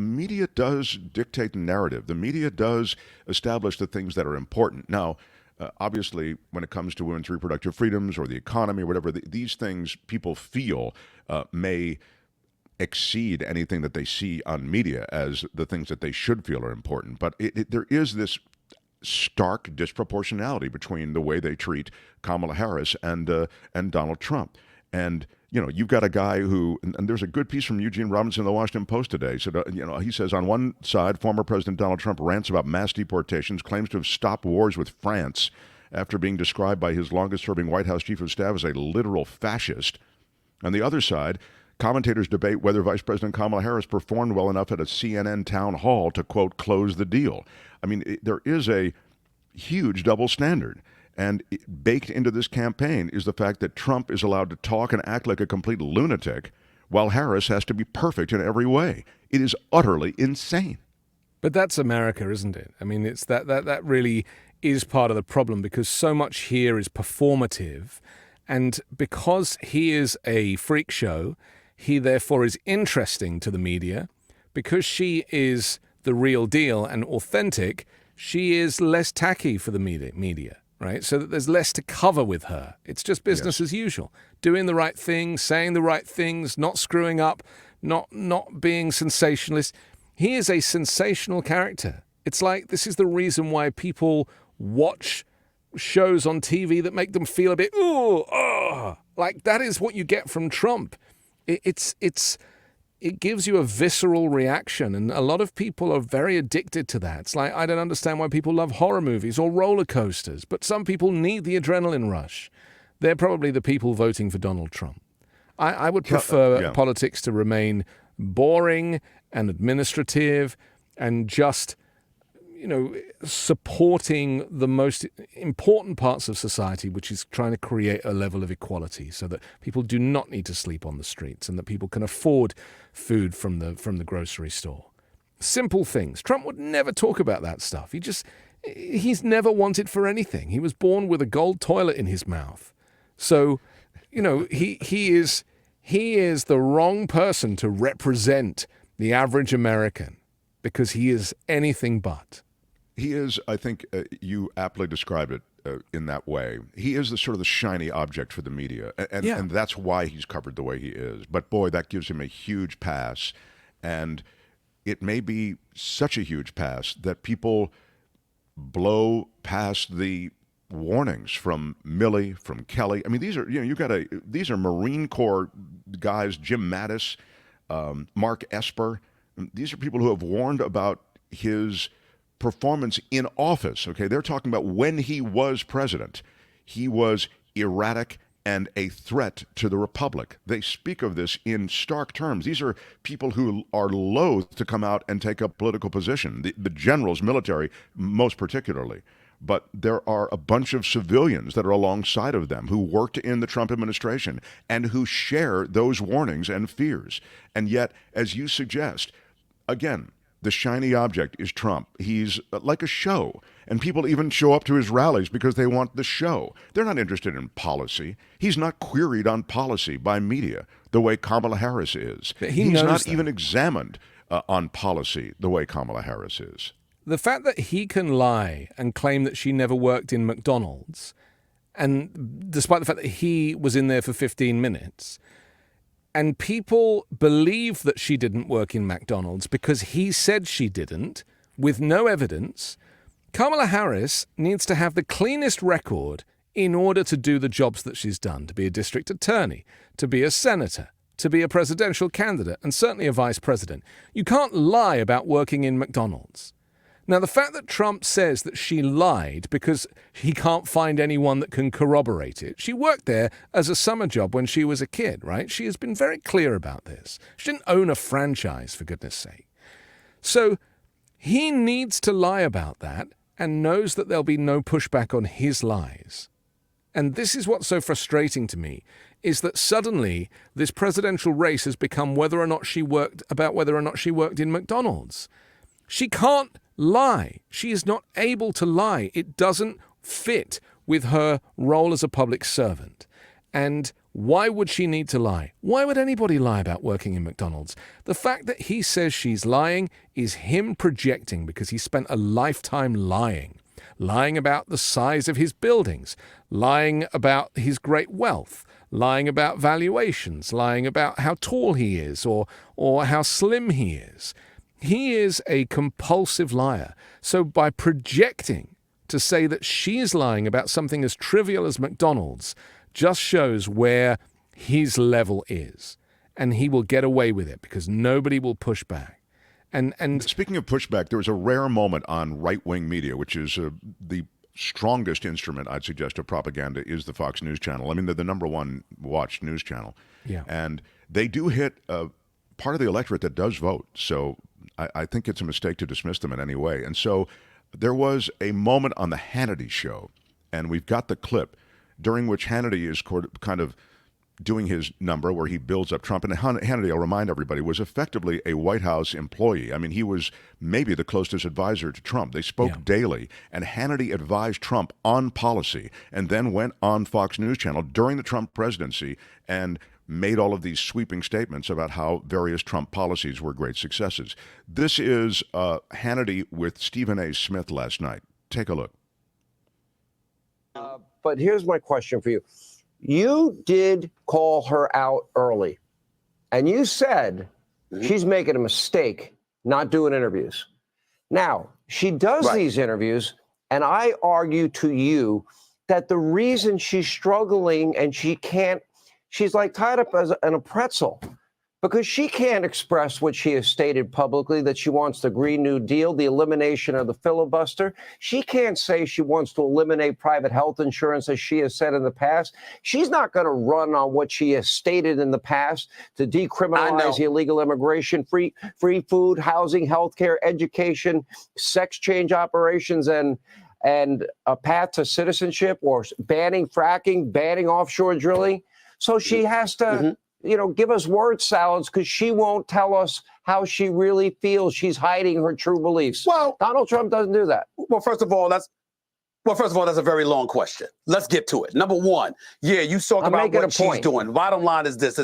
media does dictate the narrative. The media does establish the things that are important. Now, obviously, when it comes to women's reproductive freedoms or the economy or whatever, these things people feel may exceed anything that they see on media as the things that they should feel are important. But there is this stark disproportionality between the way they treat Kamala Harris and Donald Trump. And you've got a guy who, and there's a good piece from Eugene Robinson in the Washington Post today. So, he says on one side, former President Donald Trump rants about mass deportations, claims to have stopped wars with France after being described by his longest-serving White House chief of staff as a literal fascist. On the other side, commentators debate whether Vice President Kamala Harris performed well enough at a CNN town hall to, quote, close the deal. I mean, there is a huge double standard. And baked into this campaign is the fact that Trump is allowed to talk and act like a complete lunatic, while Harris has to be perfect in every way. It is utterly insane. But that's America, isn't it? I mean, it's that really is part of the problem, because so much here is performative. And because he is a freak show, he therefore is interesting to the media. Because she is the real deal and authentic, she is less tacky for the media. Right, so that there's less to cover with her. It's just business as usual, doing the right thing, saying the right things, not screwing up, not being sensationalist. He is a sensational character. It's like this is the reason why people watch shows on TV that make them feel a bit like that is what you get from Trump. It gives you a visceral reaction, and a lot of people are very addicted to that. It's like, I don't understand why people love horror movies or roller coasters, but some people need the adrenaline rush. They're probably the people voting for Donald Trump. I would prefer politics to remain boring and administrative and just, supporting the most important parts of society, which is trying to create a level of equality so that people do not need to sleep on the streets and that people can afford food from the grocery store. Simple things. Trump would never talk about that stuff. He's never wanted for anything. He was born with a gold toilet in his mouth. So, he is the wrong person to represent the average American, because he is anything but. He is, I think you aptly described it in that way. He is the sort of the shiny object for the media, and that's why he's covered the way he is. But boy, that gives him a huge pass, and it may be such a huge pass that people blow past the warnings from Milley, from Kelly. I mean, these are these are Marine Corps guys, Jim Mattis, Mark Esper. These are people who have warned about his performance in office. Okay, they're talking about when he was president. He was erratic and a threat to the republic. They speak of this in stark terms. These are people who are loath to come out and take a political position. The generals, military, most particularly. But there are a bunch of civilians that are alongside of them who worked in the Trump administration and who share those warnings and fears. And yet, as you suggest, again, the shiny object is Trump. He's like a show, and people even show up to his rallies because they want the show. They're not interested in policy. He's not queried on policy by media the way Kamala Harris is. He's not even examined on policy the way Kamala Harris is. The fact that he can lie and claim that she never worked in McDonald's, and despite the fact that he was in there for 15 minutes, and people believe that she didn't work in McDonald's because he said she didn't, with no evidence, Kamala Harris needs to have the cleanest record in order to do the jobs that she's done, to be a district attorney, to be a senator, to be a presidential candidate, and certainly a vice president. You can't lie about working in McDonald's. Now, the fact that Trump says that she lied because he can't find anyone that can corroborate it. She worked there as a summer job when she was a kid, right? She has been very clear about this. She didn't own a franchise, for goodness sake. So he needs to lie about that and knows that there'll be no pushback on his lies. And this is what's so frustrating to me, is that suddenly this presidential race has become whether or not she worked in McDonald's. She can't lie. She is not able to lie. It doesn't fit with her role as a public servant. And Why would she need to lie? Why would anybody lie about working in McDonald's? The fact that he says she's lying is him projecting because he spent a lifetime lying. Lying about the size of his buildings, lying about his great wealth, lying about valuations, lying about how tall he is or how slim he is. He is a compulsive liar. So by projecting to say that she's lying about something as trivial as McDonald's just shows where his level is. And he will get away with it because nobody will push back. And speaking of pushback, there was a rare moment on right-wing media, which is the strongest instrument, I'd suggest, of propaganda is the Fox News channel. I mean, they're the number one watched news channel. Yeah. And they do hit part of the electorate that does vote. So I think it's a mistake to dismiss them in any way. And so there was a moment on the Hannity show, and we've got the clip, during which Hannity is kind of doing his number where he builds up Trump. And Hannity, I'll remind everybody, was effectively a White House employee. I mean, he was maybe the closest advisor to Trump. They spoke daily, and Hannity advised Trump on policy and then went on Fox News Channel during the Trump presidency and made all of these sweeping statements about how various Trump policies were great successes. This is Hannity with Stephen A. Smith last night. Take a look. But here's my question for you. You did call her out early, and you said she's making a mistake not doing interviews. Now, she does these interviews, and I argue to you that the reason she's struggling and she's like tied up in a pretzel because she can't express what she has stated publicly, that she wants the Green New Deal, the elimination of the filibuster. She can't say she wants to eliminate private health insurance, as she has said in the past. She's not going to run on what she has stated in the past to decriminalize the illegal immigration, free food, housing, healthcare, education, sex change operations, and a path to citizenship, or banning fracking, banning offshore drilling. So she has to give us word salads because she won't tell us how she really feels. She's hiding her true beliefs. Well, Donald Trump doesn't do that. Well, first of all, that's a very long question. Let's get to it. Number one, you talk about what she's doing. Bottom line is this: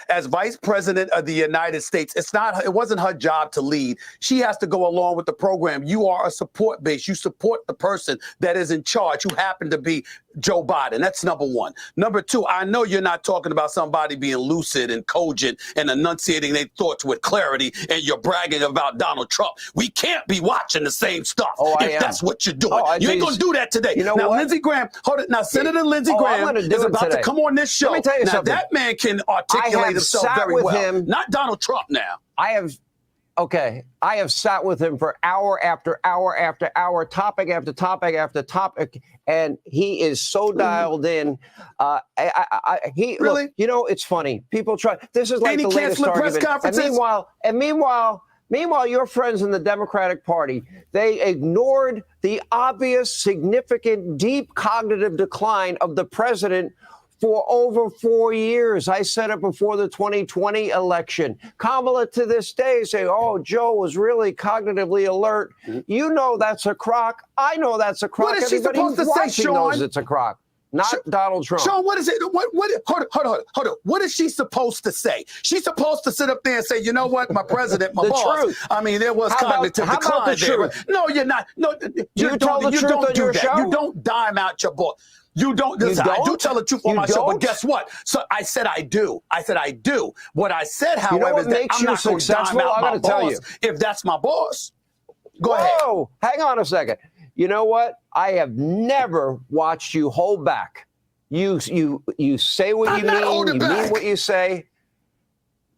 as vice president of the United States, it wasn't her job to lead. She has to go along with the program. You are a support base. You support the person that is in charge, who happened to be Joe Biden. That's number one. Number two, I know you're not talking about somebody being lucid and cogent and enunciating their thoughts with clarity, and you're bragging about Donald Trump. We can't be watching the same stuff if that's what you're doing. You ain't going to do that today. You know now, what? Lindsey Graham, hold it. Now, Senator Lindsey Graham is about to come on this show. Let me tell you now, something. that man can articulate himself very well. Not Donald Trump now. I have sat with him for hour after hour after hour, topic after topic after topic, and he is so dialed in. Really? Look, it's funny. People try. This is like the latest argument. And meanwhile, your friends in the Democratic Party, they ignored the obvious, significant, deep cognitive decline of the president for over 4 years. I said it before the 2020 election. Kamala to this day say, Joe was really cognitively alert. You know that's a crock. I know that's a crock. What is she supposed to say, Sean? Knows it's a crock. Not Donald Trump. Sean, what is it? Hold on. What is she supposed to say? She's supposed to sit up there and say, you know what, my president, my boss. Truth. I mean, there was cognitive decline there. No, you're not. No, you don't do that. Show? You don't dime out your boss. You don't. Listen, I do tell the truth on my show, but guess what? So I said I do. What I said, however, is that I'm not going to dime out my boss if that's my boss. Go ahead. Whoa, hang on a second. You know what? I have never watched you hold back. You say what you mean. You mean what you say.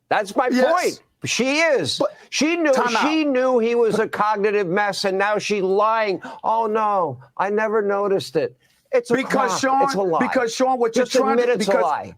That's my point. She is. But she knew he was a cognitive mess, and now she's lying. Oh no, I never noticed it. It's a crock. Sean, it's a lie. Because Sean, what Just you're trying admit to it's a lie.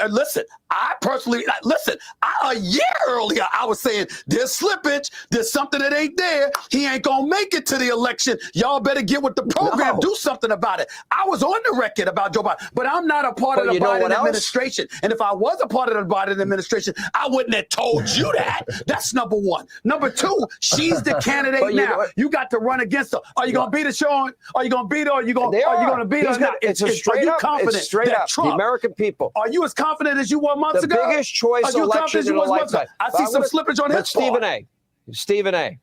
Listen, I personally, listen, a year earlier, I was saying there's slippage, there's something that ain't there. He ain't going to make it to the election. Y'all better get with the program, do something about it. I was on the record about Joe Biden, but I'm not a part of the Biden administration. And if I was a part of the Biden administration, I wouldn't have told you that. That's number one. Number two, she's the candidate now. You got to run against her. Are you going to beat her, Sean? Are you going to beat her? Are you going to beat her? It's straight up. It's straight up. The American people. Are you as confident as you were months ago? The biggest choice election in a lifetime. I see some slippage on his part. Stephen A.,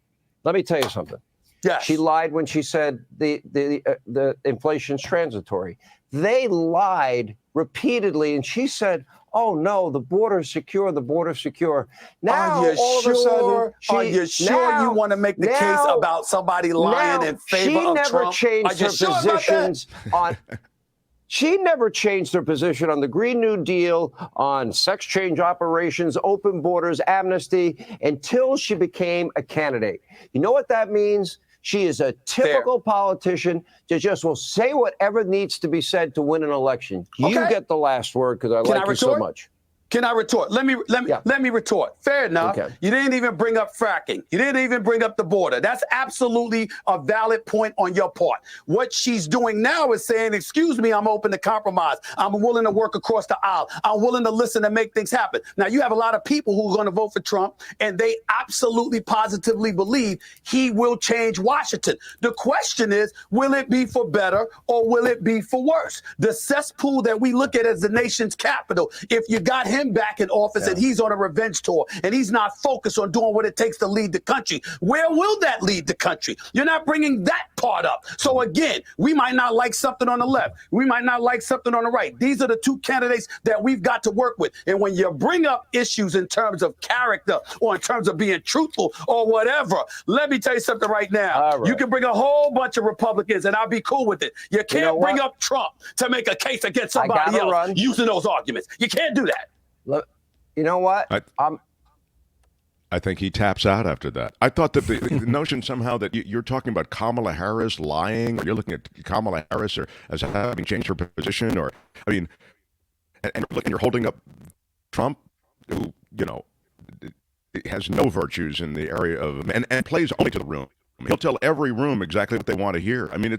let me tell you something. Yes. She lied when she said the inflation's transitory. They lied repeatedly, and she said, "Oh no, the border's secure. The border's secure." Now, all of a sudden, are you sure you want to make the case about somebody lying in favor of Trump? She never changed her positions on. She never changed her position on the Green New Deal, on sex change operations, open borders, amnesty, until she became a candidate. You know what that means? She is a typical politician that just will say whatever needs to be said to win an election. You get the last word because I like you so much. Can I retort? Let me retort. Fair enough. Okay. You didn't even bring up fracking. You didn't even bring up the border. That's absolutely a valid point on your part. What she's doing now is saying, excuse me, I'm open to compromise. I'm willing to work across the aisle. I'm willing to listen and make things happen. Now, you have a lot of people who are going to vote for Trump, and they absolutely positively believe he will change Washington. The question is, will it be for better or will it be for worse? The cesspool that we look at as the nation's capital, if you got him back in office and he's on a revenge tour and he's not focused on doing what it takes to lead the country, where will that lead the country? You're not bringing that part up. So again, we might not like something on the left. We might not like something on the right. These are the two candidates that we've got to work with. And when you bring up issues in terms of character or in terms of being truthful or whatever, let me tell you something right now. Right. You can bring a whole bunch of Republicans and I'll be cool with it. You can't bring up Trump to make a case against somebody else using those arguments. You can't do that. Look, you know what? I think he taps out after that. I thought that the notion somehow that you're talking about Kamala Harris lying, or you're looking at Kamala Harris as having changed her position, or I mean, and you're holding up Trump, who has no virtues in the area of and plays only to the room. He'll tell every room exactly what they want to hear. I mean,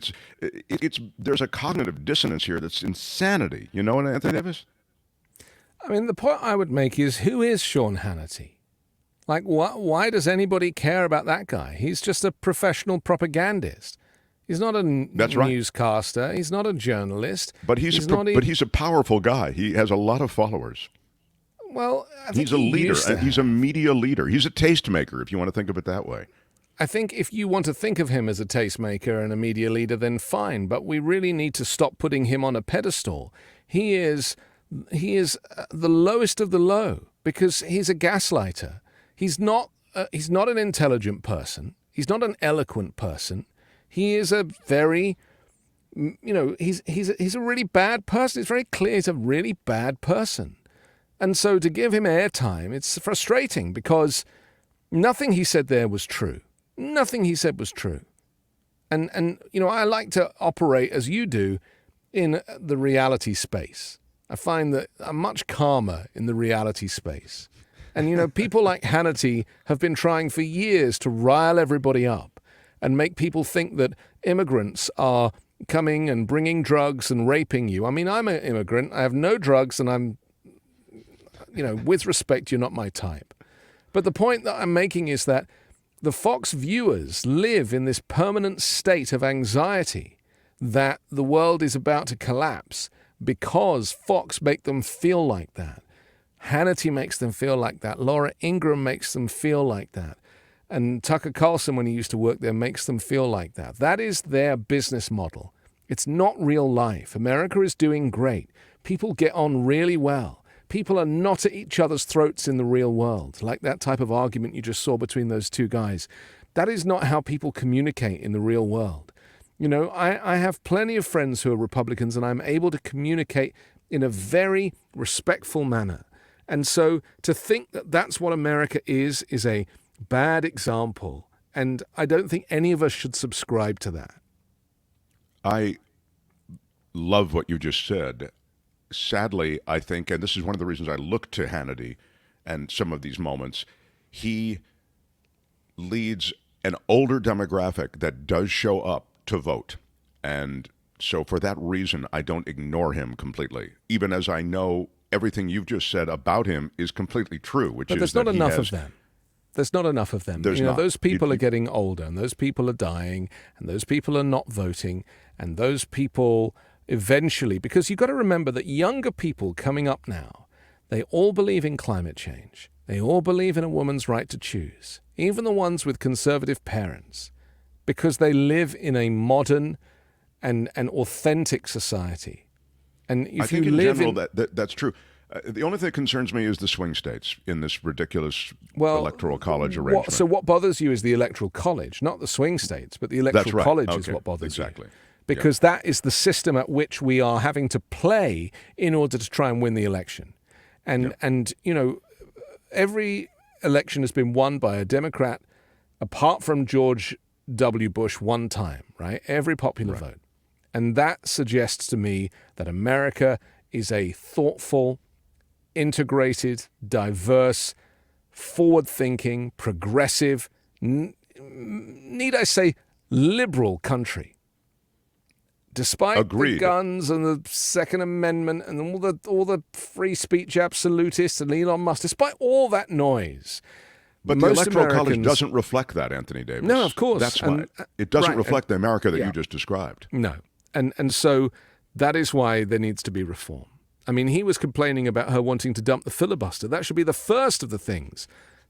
there's a cognitive dissonance here that's insanity. You know, Anthony Davis? I mean, the point I would make is, who is Sean Hannity? Like, why does anybody care about that guy? He's just a professional propagandist. He's not a newscaster. Right. He's not a journalist. But he's a powerful guy. He has a lot of followers. Well, I think he's a leader. He's a media leader. He's a tastemaker, if you want to think of it that way. I think if you want to think of him as a tastemaker and a media leader, then fine. But we really need to stop putting him on a pedestal. He is the lowest of the low because he's a gaslighter. He's not an intelligent person. He's not an eloquent person. He is a very, he's a really bad person. It's very clear he's a really bad person. And so to give him airtime, it's frustrating because nothing he said there was true. Nothing he said was true. And I like to operate as you do in the reality space. I find that I'm much calmer in the reality space. And, people like Hannity have been trying for years to rile everybody up and make people think that immigrants are coming and bringing drugs and raping you. I mean, I'm an immigrant. I have no drugs and I'm, with respect, you're not my type. But the point that I'm making is that the Fox viewers live in this permanent state of anxiety that the world is about to collapse because Fox make them feel like that. Hannity makes them feel like that. Laura Ingraham makes them feel like that. And Tucker Carlson, when he used to work there, makes them feel like that. That is their business model. It's not real life. America is doing great. People get on really well. People are not at each other's throats in the real world, like that type of argument you just saw between those two guys. That is not how people communicate in the real world. I have plenty of friends who are Republicans, and I'm able to communicate in a very respectful manner. And so to think that that's what America is a bad example. And I don't think any of us should subscribe to that. I love what you just said. sadly, I think, and this is one of the reasons I look to Hannity and some of these moments, he leads an older demographic that does show up to vote. And so for that reason, I don't ignore him completely, even as I know everything you've just said about him is completely true, which but is there's that not enough of them. There's not enough of them. There's you know, not. those people are getting older, and those people are dying, and those people are not voting, and those people eventually, because you've got to remember that younger people coming up now, they all believe in climate change. They all believe in a woman's right to choose, even the ones with conservative parents, because they live in a modern and authentic society. And if I think you in live general that's true. The only thing that concerns me is the swing states in this ridiculous electoral college arrangement. So what bothers you is the electoral college, not the swing states, but the electoral college is what bothers you. Exactly. Because that is the system at which we are having to play in order to try and win the election. And you know, every election has been won by a Democrat, apart from George W. Bush one time, right? Every popular vote. And that suggests to me that America is a thoughtful, integrated, diverse, forward-thinking, progressive, need I say, liberal country. Despite the guns and the Second Amendment and all the free speech absolutists and Elon Musk, despite all that noise, but the Electoral College doesn't reflect that, Anthony Davis. No, of course. That's why. It doesn't reflect the America that you just described. No. And so that is why there needs to be reform. I mean, he was complaining about her wanting to dump the filibuster. That should be the first of the things.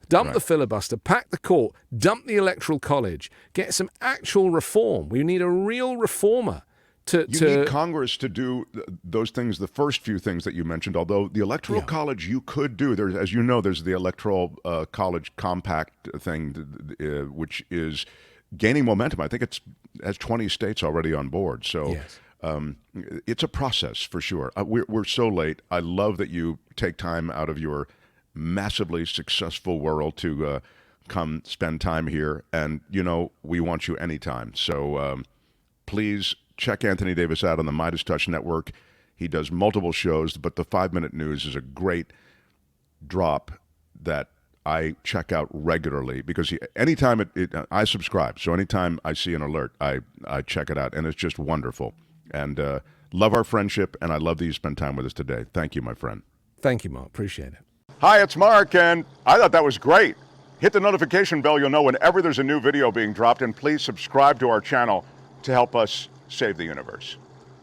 Dump the filibuster, pack the court, dump the Electoral College, get some actual reform. We need a real reformer. You need Congress to do those things, the first few things that you mentioned, although the Electoral College you could do. There's, as you know, there's the Electoral College Compact thing, which is gaining momentum. I think it has 20 states already on board. So it's a process for sure. We're so late. I love that you take time out of your massively successful world to come spend time here. And, you know, we want you anytime. So please check Anthony Davis out on the Midas Touch Network. He does multiple shows, but the 5-Minute News is a great drop that I check out regularly because anytime I subscribe. So anytime I see an alert, I check it out, and it's just wonderful. And love our friendship, and I love that you spent time with us today. Thank you, my friend. Thank you, Mark. Appreciate it. Hi, it's Mark, and I thought that was great. Hit the notification bell. You'll know whenever there's a new video being dropped, and please subscribe to our channel to help us save the universe.